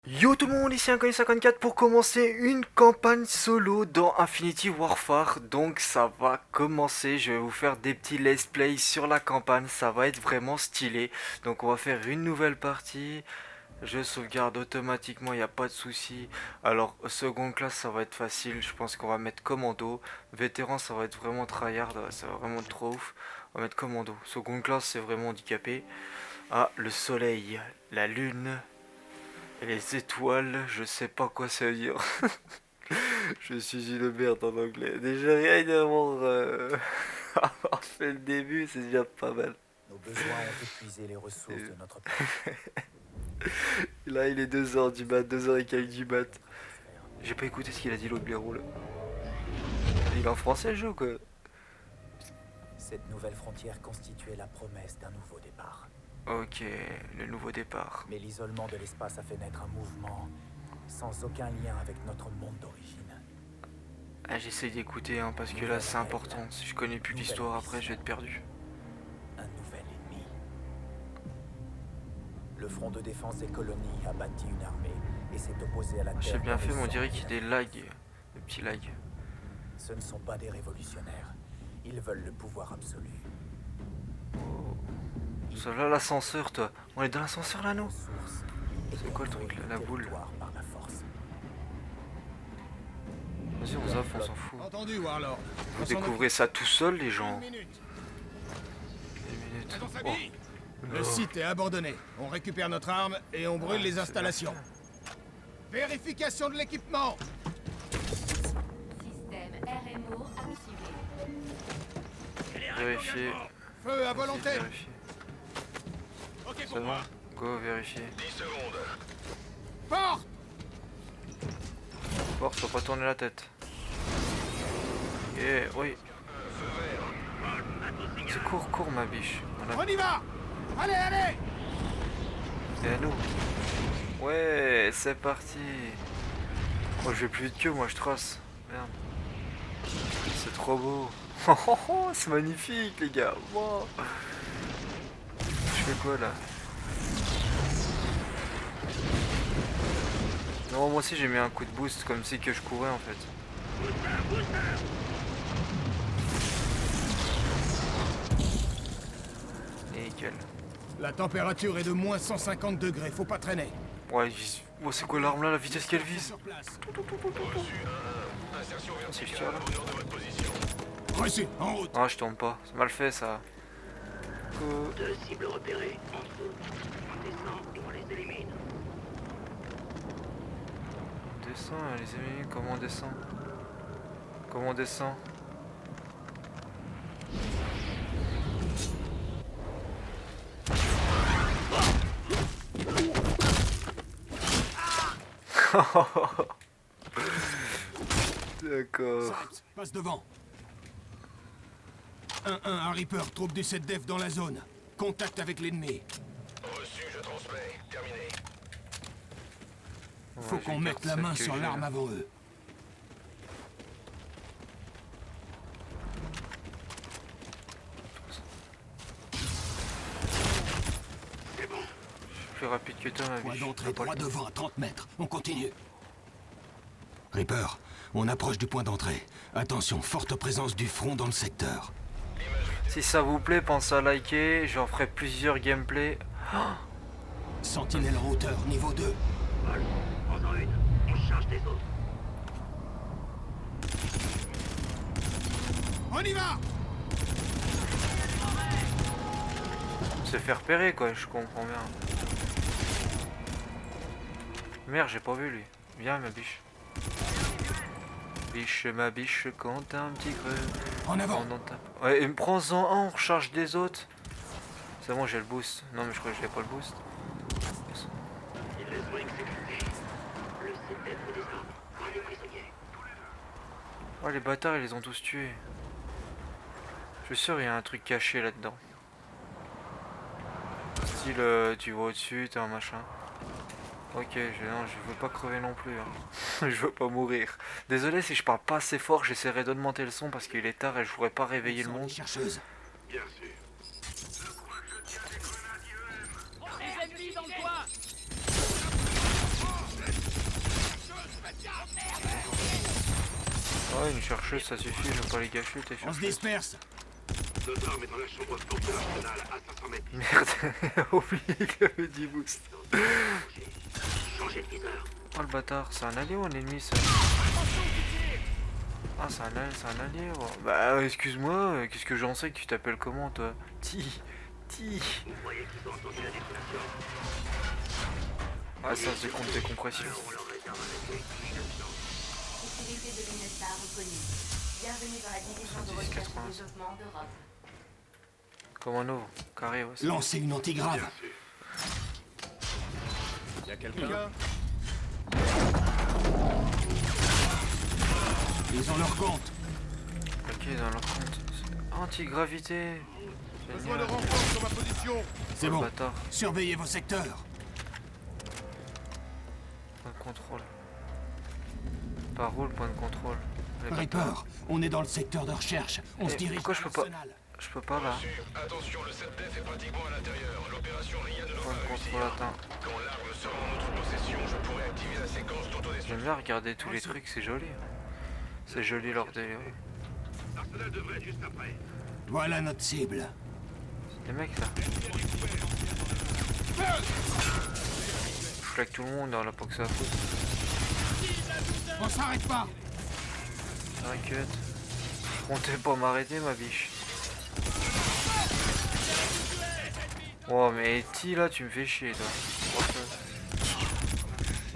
Yo tout le monde, ici Inconnu54 pour commencer une campagne solo dans Infinity Warfare. Donc ça va commencer, je vais vous faire des petits let's play sur la campagne, ça va être vraiment stylé. Donc on va faire une nouvelle partie, je sauvegarde automatiquement, il n'y a pas de souci. Alors seconde classe ça va être facile, je pense qu'on va mettre commando. Vétéran ça va être vraiment tryhard, ça va vraiment être trop ouf. On va mettre commando. Seconde classe c'est vraiment handicapé. Ah, le soleil, la lune... Et les étoiles, je sais pas quoi ça veut dire. Je suis une merde en anglais. Déjà rien avoir fait le début, c'est déjà pas mal. Nos besoins ont épuisé les ressources de notre planète. Là il est 2h du mat, 2h15 du mat. J'ai pas écouté ce qu'il a dit l'autre blaireau là. Il est en français le jeu ou quoi? Cette nouvelle frontière constituait la promesse d'un nouveau départ. Ok, le nouveau départ. Mais l'isolement de l'espace a fait naître un mouvement sans aucun lien avec notre monde d'origine. Ah, j'essaie d'écouter hein, parce que là c'est important. Si je connais plus l'histoire après je vais être perdu. Un nouvel ennemi. Le front de défense des colonies a bâti une armée et s'est opposé à la Terre. J'ai bien fait, mais on dirait qu'il qu'il y a des lags. Des petits lags. Ce ne sont pas des révolutionnaires. Ils veulent le pouvoir absolu. Ça là l'ascenseur toi. On est dans l'ascenseur là nous. C'est quoi le truc là, la boule? Vas-y on zappe, on s'en fout. Entendu, Warlord. Vous découvrez ça tout seul les gens. Une minute. Des minutes. Oh. Le site est abandonné. On récupère notre arme et on brûle les installations. Vérification de l'équipement. Système RMO activé. Vérifier. Feu à volonté. Vérifier. C'est bon. Go vérifier. 10 secondes. Porte. Force, faut pas tourner la tête. Et oui. C'est court ma biche. On y va. Allez, allez. C'est à nous. Ouais, c'est parti. Oh, je vais plus vite que moi, je trace. Merde. C'est trop beau. C'est magnifique, les gars. Wow. Je fais quoi là? Non, moi aussi j'ai mis un coup de boost comme si que je courais en fait. Nickel. La température est de moins 150 degrés. Faut pas traîner. Ouais, oh, c'est quoi l'arme là, la vitesse qu'elle vise? Sur place. Insertion Si je verticale tire à là. la hauteur de votre position. Reçu. En route. Ah, je tombe pas, c'est mal fait ça. Deux cibles repérées en dessous. On descend et on les élimine. On descend, les amis, comment on descend? Comment on descend? D'accord. Sykes, passe devant. 1-1 à Reaper, troupe du 7 def dans la zone. Contact avec l'ennemi. Reçu, je transmets. Terminé. Faut Ouais, qu'on j'ai mette la carte main que sur j'ai, l'arme là. avant eux. Je suis plus rapide que toi, ma Point biche. d'entrée T'as pas droit le temps. devant à 30 mètres. On continue. Reaper, on approche du point d'entrée. Attention, forte présence du front dans le secteur. Si ça vous plaît, pensez à liker, j'en ferai plusieurs gameplays. Sentinelle en hauteur, niveau 2. Pendant une, on charge des autres. On y va. Se faire repérer quoi, je comprends bien. Merde, j'ai pas vu lui. Viens ma biche. Biche, ma biche, quand t'as un petit creux. En avant. Ouais, et prends-en un, on recharge des autres. C'est bon, j'ai le boost. Non, mais je croyais que j'avais pas le boost. Ils les ont exécutés. Le CTF fait des armes. Prends les prisonniers. Oh, les bâtards, ils les ont tous tués. Je suis sûr, il y a un truc caché là-dedans. Style, tu vois au-dessus, t'as un machin. Ok, non, je veux pas crever non plus. Hein. Je veux pas mourir. Désolé si je parle pas assez fort, j'essaierai d'augmenter le son parce qu'il est tard et je voudrais pas réveiller le monde. Chercheuse. Bien sûr. Des ennemis dans le coin. Ouais, une chercheuse, ça suffit, je vais pas les gâcher, tes On se chercheuses. disperse. Notre arme est dans la chambre forte de l'arsenal à 500 mètres. Merde, oublié qu'il avait 10 boosts. Changez de viseur. Oh le bâtard, c'est un allié ou un ennemi ça? Ah, c'est un allié, ouais. Bah, excuse-moi, qu'est-ce que j'en sais que tu t'appelles comment toi? Ti. Vous croyez qu'ils ont entendu la détonation? Ah, ça c'est contre tes compressions. On leur réserve un accueil digne. Utilité de l'INESA reconnue. Bienvenue dans la division de 70, recherche 80. et développement d'Europe. Comme un ouvre, carré, ouais. c'est bon. Lancez une antigrave. Y'a quelqu'un? Ils ont leur compte. Ok, dans leur compte. Antigravité. Besoin de Génial. renfort sur ma position. C'est Oh, le bon. bâtard. Surveillez vos secteurs. Point de contrôle. Par où le point de contrôle? Les Reaper, bâtards. on est dans le secteur de recherche. On se Eh, dirige pourquoi vers je peux pas- l'arsenal. Je peux pas là. Reçu. Attention, le 7DEF est pratiquement à l'intérieur. L'opération Rien ne Point devra de réussir. contrôle atteint. Quand l'arme sera en notre possession, je pourrai activer la séquence d'autodestruction. J'aime bien regarder tous les trucs, c'est joli. C'est joli leur délire. L'arsenal devrait être juste après. Voilà notre cible. Les mecs là. Je claque tout le monde là, pas que ça fout. On s'arrête pas. T'inquiète. Comptez pas m'arrêter ma biche. Oh mais Ti là tu me fais chier toi.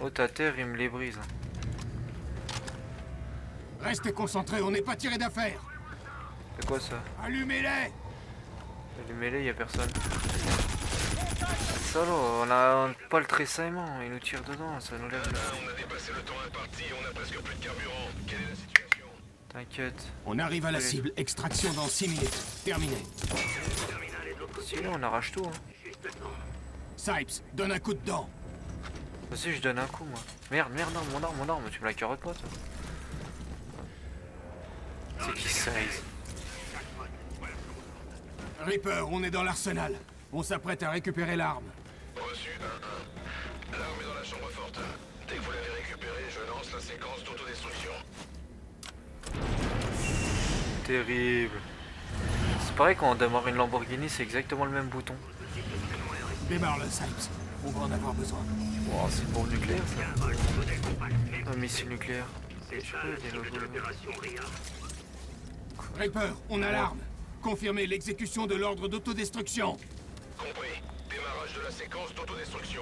Oh ta terre il me les brise. Restez concentrés, on n'est pas tiré d'affaire. C'est quoi ça? Allumez-les. Les mêlés y'a personne. Salaud, on a pas le tressaillement, il nous tire dedans, ça nous lève Ah, là. on a dépassé le temps imparti, on a presque plus de carburant. Quelle est la situation? T'inquiète. On arrive à la cible. Extraction dans 6 minutes. Terminé. Sinon on arrache tout hein. Sipes, donne un coup de dent. Vas-y je donne un coup moi. Merde, merde, non, mon arme, tu me la carottes pas toi. C'est qui ça? Reaper, on est dans l'arsenal. On s'apprête à récupérer l'arme. Reçu 1-1. L'arme est dans la chambre forte. Dès que vous l'avez récupérée, je lance la séquence d'autodestruction. Terrible. C'est pareil quand on démarre une Lamborghini, c'est exactement le même bouton. Démarre-le, Sipes. On va en avoir besoin. Wow, c'est pour le nucléaire ça. Un missile nucléaire. Je sais pas, il y a des logos là. Reaper, on a l'arme. Confirmez l'exécution de l'ordre d'autodestruction. Compris. Démarrage de la séquence d'autodestruction.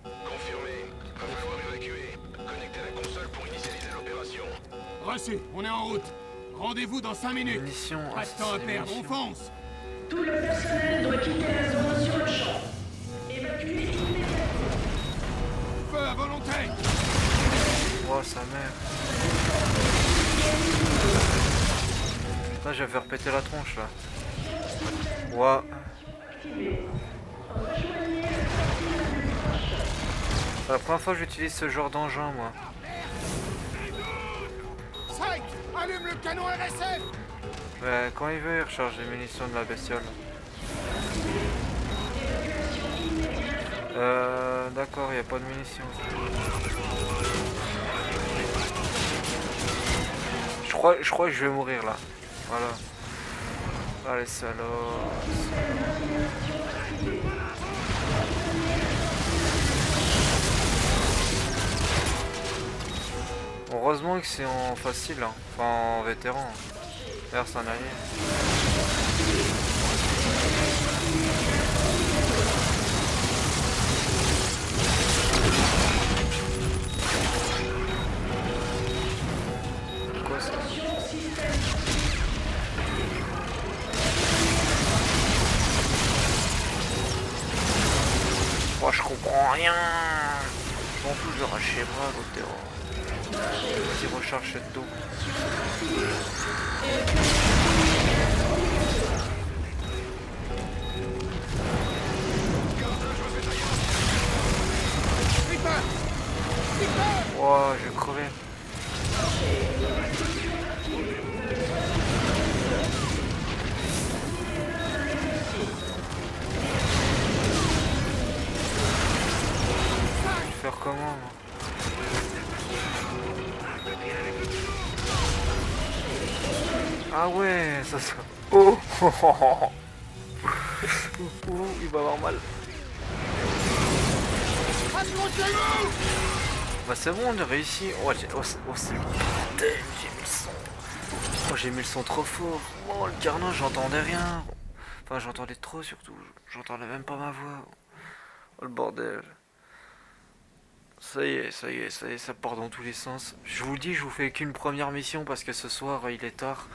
Confirmé. Va falloir évacuer. Connectez la console pour initialiser l'opération. Reçu, on est en route. Rendez-vous dans 5 minutes. Munitions, ah, Pas de temps à c'est perdre, on munitions. fonce. Tout le personnel doit quitter la zone sur le champ. Évacuez immédiatement. Feu à volonté. Oh sa mère. Putain, je vais faire péter la tronche là. Ouah. C'est la première fois que j'utilise ce genre d'engin moi. Sipes, allume le canon RSF. Ouais, quand il veut, il recharge les munitions de la bestiole. D'accord, il n'y a pas de munitions. Je crois que je vais mourir là. Voilà. Allez, salaud. Heureusement que c'est en facile, hein. Enfin en vétéran. D'ailleurs, c'est un allié. Quoi ça? Moi je comprends rien. Je m'en fous, je arrache les bras l'autre terrain. Vas-y, recharge cette dos. Wow, je vais crever. Je vais faire comment moi? Ah ouais, ça. Oh. Ouh, il va avoir mal. Bah c'est bon, on a réussi. C'est j'ai mis le son. Oh, j'ai mis le son trop fort. Oh, le carnage, j'entendais rien. Enfin, j'entendais trop surtout. J'entendais même pas ma voix. Oh, le bordel. Ça y est, ça part dans tous les sens. Je vous le dis, je vous fais qu'une première mission parce que ce soir, il est tard.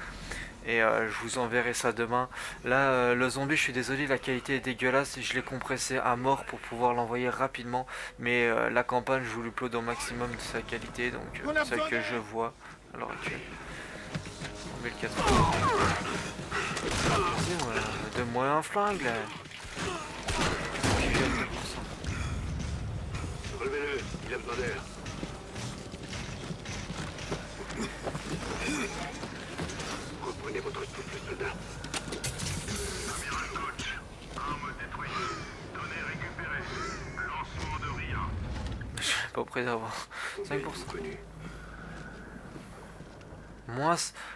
Et je vous enverrai ça demain. Là, le zombie, je suis désolé, la qualité est dégueulasse. Je l'ai compressé à mort pour pouvoir l'envoyer rapidement. Mais la campagne, je vous l'upload au maximum de sa qualité. Donc, celle que je vois à l'heure actuelle. On met le 4. Voilà. Donne-moi un flingue là. Relevez-le, il a besoin d'air. Reprenez votre souffle, soldat. Amiral Coach, armes déployées, données récupérées, lancement de RIA. Je suis pas prêt d'avoir 5%. Connu.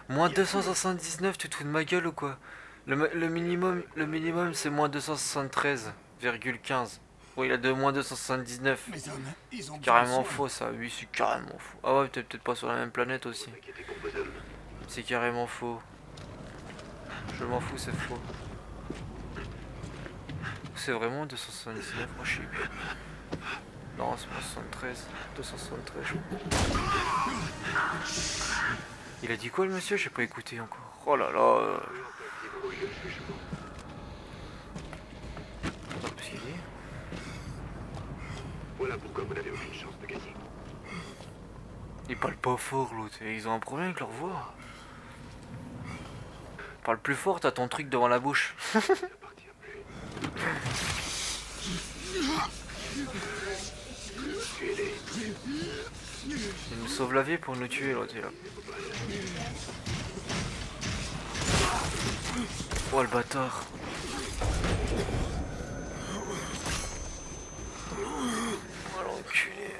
Moins 279, tu te fous de ma gueule ou quoi? Le minimum c'est moins 273,15. Oui, il a de moins 279. Mes hommes, ils ont Carrément besoin de faux ça, oui c'est carrément faux. Ah ouais, peut-être pas sur la même planète aussi. Inquiétez pour vos hommes. C'est carrément faux. Je m'en fous, c'est faux. C'est vraiment 279, moi je sais plus. Non, c'est pas 73. 273 je crois. Il a dit quoi le monsieur? J'ai pas écouté encore. Oh là là. Attends, qu'est-ce qu'il dit? Voilà pourquoi vous n'avez aucune chance de gagner. Ils parlent pas fort l'autre, ils ont un problème avec leur voix. Parle plus fort, t'as ton truc devant la bouche. Ça appartient plus. Tuez-les. Il nous sauve la vie pour nous tuer l'autre, là. Oh le bâtard. Oh l'enculé.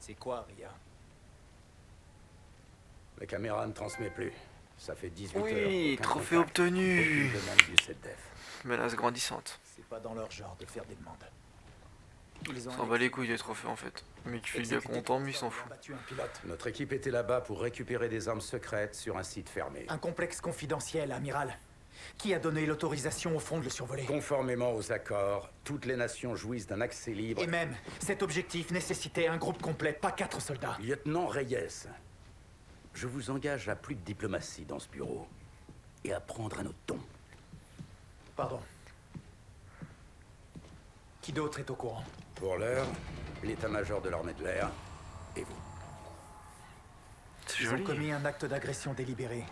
C'est quoi, Ria? La caméra ne transmet plus. Ça fait 18 heures. Oui, aucun trophée contact. obtenu. Aucune demande du SETDEF. Menace grandissante. C'est pas dans leur genre de faire des demandes. Ils ont S'en bat les couilles des trophées en fait. Le mec fait bien exécuté content, mais il pour s'en avoir fout. battu un pilote. Notre équipe était là-bas pour récupérer des armes secrètes sur un site fermé. Un complexe confidentiel, amiral. Qui a donné l'autorisation au fond de le survoler? Conformément aux accords, toutes les nations jouissent d'un accès libre. Et même, cet objectif nécessitait un groupe complet, pas 4 soldats. Lieutenant Reyes, je vous engage à plus de diplomatie dans ce bureau et à prendre un autre ton. Pardon. Qui d'autre est au courant? Pour l'heure, l'état-major de l'armée de l'air et vous. C'est Ils ont joli. commis un acte d'agression délibéré.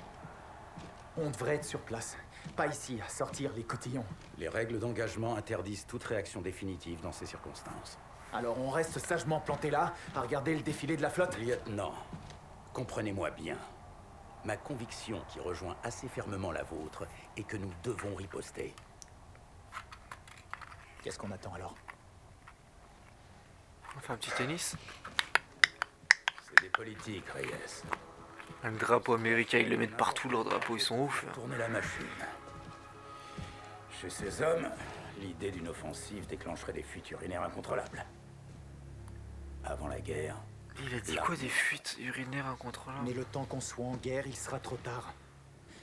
On devrait être sur place. Pas ici, à sortir les cotillons. Les règles d'engagement interdisent toute réaction définitive dans ces circonstances. Alors on reste sagement planté là, à regarder le défilé de la flotte? Lieutenant, comprenez-moi bien. Ma conviction, qui rejoint assez fermement la vôtre, est que nous devons riposter. Qu'est-ce qu'on attend alors? On fait un petit tennis. C'est des politiques, Reyes. Un drapeau américain, ils le mettent partout, leurs drapeaux, ils sont ouf. Tournez la machine. Chez ces hommes, l'idée d'une offensive déclencherait des fuites urinaires incontrôlables. Avant la guerre, Il a dit quoi, des fuites urinaires incontrôlables? Mais le temps qu'on soit en guerre, il sera trop tard.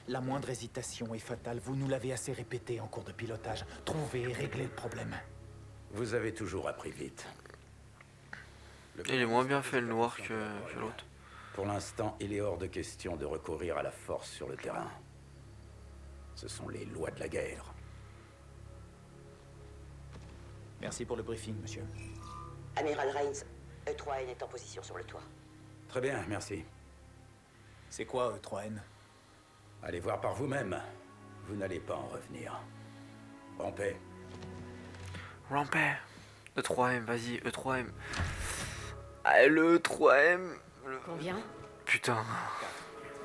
La moindre hésitation est fatale. Vous nous l'avez assez répété en cours de pilotage. Trouvez et réglez le problème. vous avez toujours appris vite. Il est moins bien fait le noir que l'autre. Pour l'instant, il est hors de question de recourir à la force sur le terrain. Ce sont les lois de la guerre. Merci pour le briefing, monsieur. Amiral Reigns, E3N est en position sur le toit. Très bien, merci. C'est quoi, E3N? Allez voir par vous-même. Vous n'allez pas en revenir. Rampez. Rampé. E3M, vas-y, E3M. Ah, le E3M. Combien? Putain.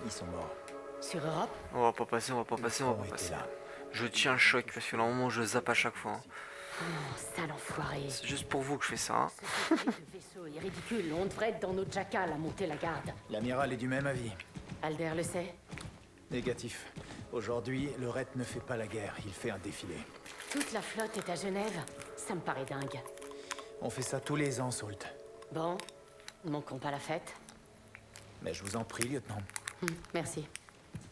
Ils sont morts. Sur Europe? On va pas passer, on va pas passer, on va Ils pas étaient passer. là. Je tiens le choc parce que normalement je zappe à chaque fois. Hein. Sale enfoiré. C'est juste pour vous que je fais ça. Hein. Ce vaisseau est ridicule. On devrait être dans nos jackals à monter la garde. L'amiral est du même avis. Alder le sait. Négatif. Aujourd'hui, le RET ne fait pas la guerre, il fait un défilé. Toute la flotte est à Genève. Ça me paraît dingue. On fait ça tous les ans, Salt. Bon, ne manquons pas la fête. Mais je vous en prie, lieutenant. Merci.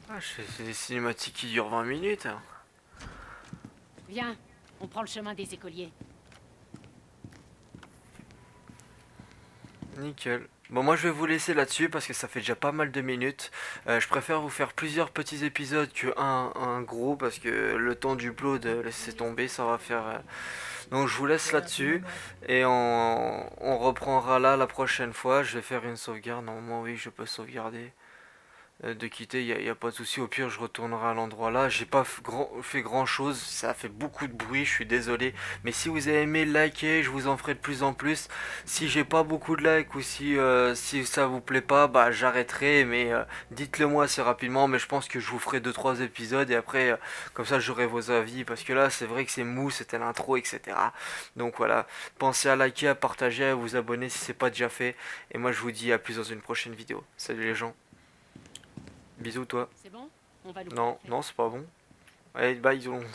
Ah, c'est des cinématiques qui durent 20 minutes. Hein. Viens, on prend le chemin des écoliers. Nickel. Bon, moi je vais vous laisser là-dessus parce que ça fait déjà pas mal de minutes. Je préfère vous faire plusieurs petits épisodes que un gros parce que le temps du upload, laissez tomber, ça va faire... Donc je vous laisse là-dessus et on reprendra là la prochaine fois. Je vais faire une sauvegarde. Normalement, oui, je peux sauvegarder. De quitter, il n'y a pas de souci. Au pire, je retournerai à l'endroit là. J'ai pas fait grand chose, ça a fait beaucoup de bruit, je suis désolé. Mais si vous avez aimé, likez, je vous en ferai de plus en plus. Si j'ai pas beaucoup de likes ou si ça vous plaît pas, bah j'arrêterai. Mais dites-le moi assez rapidement. Mais je pense que je vous ferai 2-3 épisodes et après, comme ça, j'aurai vos avis. Parce que là, c'est vrai que c'est mou, c'était l'intro, etc. Donc voilà, pensez à liker, à partager, à vous abonner si c'est pas déjà fait. Et moi, je vous dis à plus dans une prochaine vidéo. Salut les gens. Bisous toi. C'est bon? On va nous Non, non, c'est pas bon. Allez, bye tout le monde.